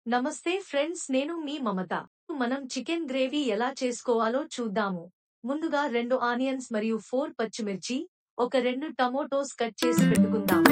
నమస్తే ఫ్రెండ్స్, నేను మీ మమత. మనం చికెన్ గ్రేవీ ఎలా చేసుకోవాలో చూద్దాము. ముందుగా 2 ఆనియన్స్ మరియు 4 పచ్చిమిర్చి, ఒక 2 టమోటోస్ కట్ చేసి పెట్టుకుందాం.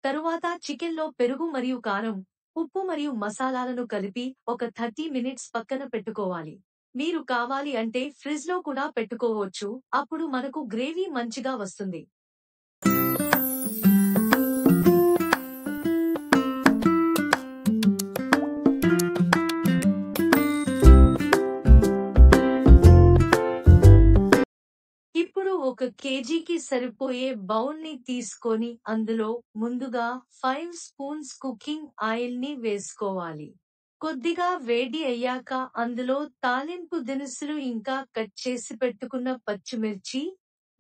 తరువాత చికెన్ లో పెరుగు మరియు కారం, ఉప్పు మరియు మసాలాలను కలిపి ఒక 30 మినిట్స్ పక్కన పెట్టుకోవాలి. మీరు కావాలి అంటే ఫ్రిడ్జ్ లో కూడా పెట్టుకోవచ్చు, అప్పుడు మనకు గ్రేవీ మంచిగా వస్తుంది. ఇప్పుడు 1 కేజీకి సరిపోయే బౌల్ ని తీసుకొని అందులో ముందుగా 5 స్పూన్స్ కుకింగ్ ఆయిల్ ని వేసుకోవాలి. కొద్దిగా వేడి అయ్యాక అందులో తాలింపు దినుసులు ఇంకా కట్ చేసి పెట్టుకున్న పచ్చిమిర్చి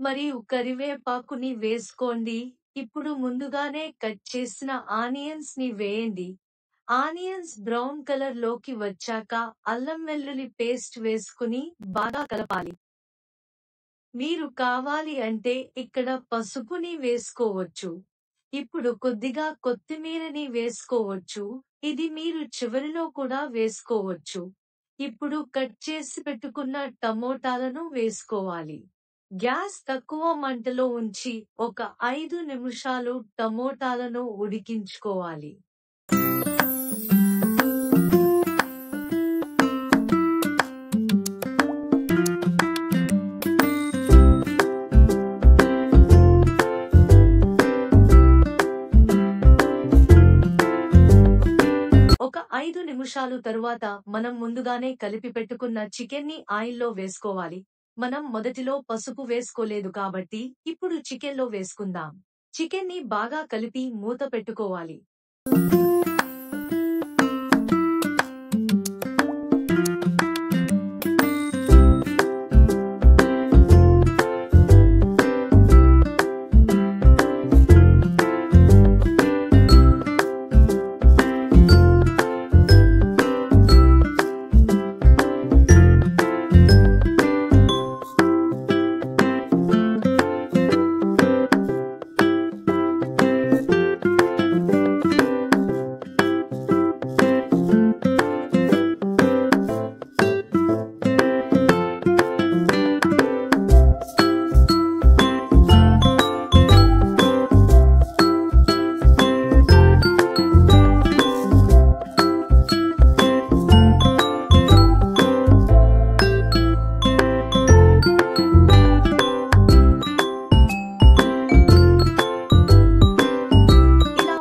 మరియు కరివేపాకుని వేసుకోండి. ఇప్పుడు ముందుగానే కట్ చేసిన ఆనియన్స్ ని వేయండి. ఆనియన్స్ బ్రౌన్ కలర్ లోకి వచ్చాక అల్లం వెల్లుల్లి పేస్ట్ వేసుకుని బాగా కలపాలి. మీరు కావాలి అంటే ఇక్కడ పసుపుని వేసుకోవచ్చు. ఇప్పుడు కొద్దిగా కొత్తిమీరని వేసుకోవచ్చు. ఇది మీరు చివరిలో కూడా వేసుకోవచ్చు. ఇప్పుడు కట్ చేసి పెట్టుకున్న టమోటాలను వేసుకోవాలి. గ్యాస్ తక్కువ మంటలో ఉంచి ఒక 5 నిమిషాలు టమోటాలను ఉడికించుకోవాలి. ఒక 5 నిమిషాలు తరువాత మనం ముందుగానే కలిపి పెట్టుకున్న చికెన్ ని ఆయిల్లో వేసుకోవాలి. మనం మొదటిలో పసుపు వేసుకోలేదు కాబట్టి ఇప్పుడు చికెన్ లో వేసుకుందాం. చికెన్ ని బాగా కలిపి మూత పెట్టుకోవాలి.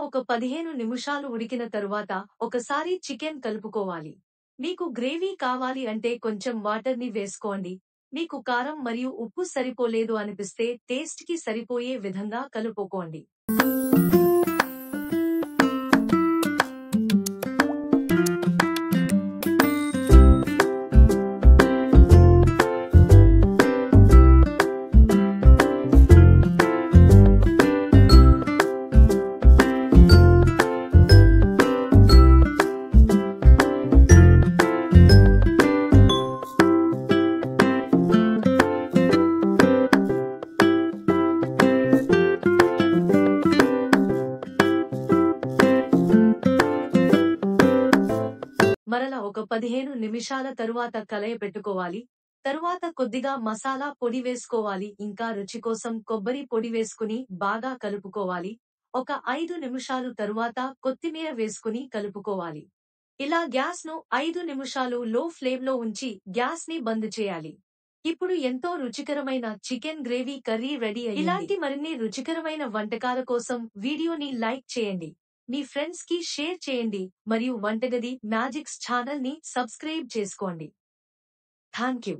ఒక 15 నిమిషాలు ఉడికిన తరువాత ఒకసారి చికెన్ కలుపుకోవాలి. మీకు గ్రేవీ కావాలి అంటే కొంచెం వాటర్ ని వేసుకోండి. మీకు కారం మరియు ఉప్పు సరిపోలేదు అనిపిస్తే టేస్ట్ కి సరిపోయే విధంగా కలుపుకోండి. మరలా ఒక 15 నిమిషాల తరువాత కలయ పెట్టుకోవాలి. తరువాత కొద్దిగా మసాలా పొడి వేసుకోవాలి. ఇంకా రుచి కోసం కొబ్బరి పొడి వేసుకుని బాగా కలుపుకోవాలి. ఒక 5 నిమిషాలు తరువాత కొత్తిమీర వేసుకుని కలుపుకోవాలి. ఇలా గ్యాస్ ను 5 నిమిషాలు లో ఫ్లేమ్ లో ఉంచి గ్యాస్ ని బంద్ చేయాలి. ఇప్పుడు ఎంతో రుచికరమైన చికెన్ గ్రేవీ కర్రీ రెడీ అయ్యింది. ఇలాంటి మరిన్ని రుచికరమైన వంటకాల కోసం వీడియోని లైక్ చేయండి. మీ ఫ్రెండ్స్ కి షేర్ చేయండి మరియు వంటగది మ్యాజిక్స్ ఛానల్ ని సబ్స్క్రైబ్ చేసుకోండి. థాంక్యూ.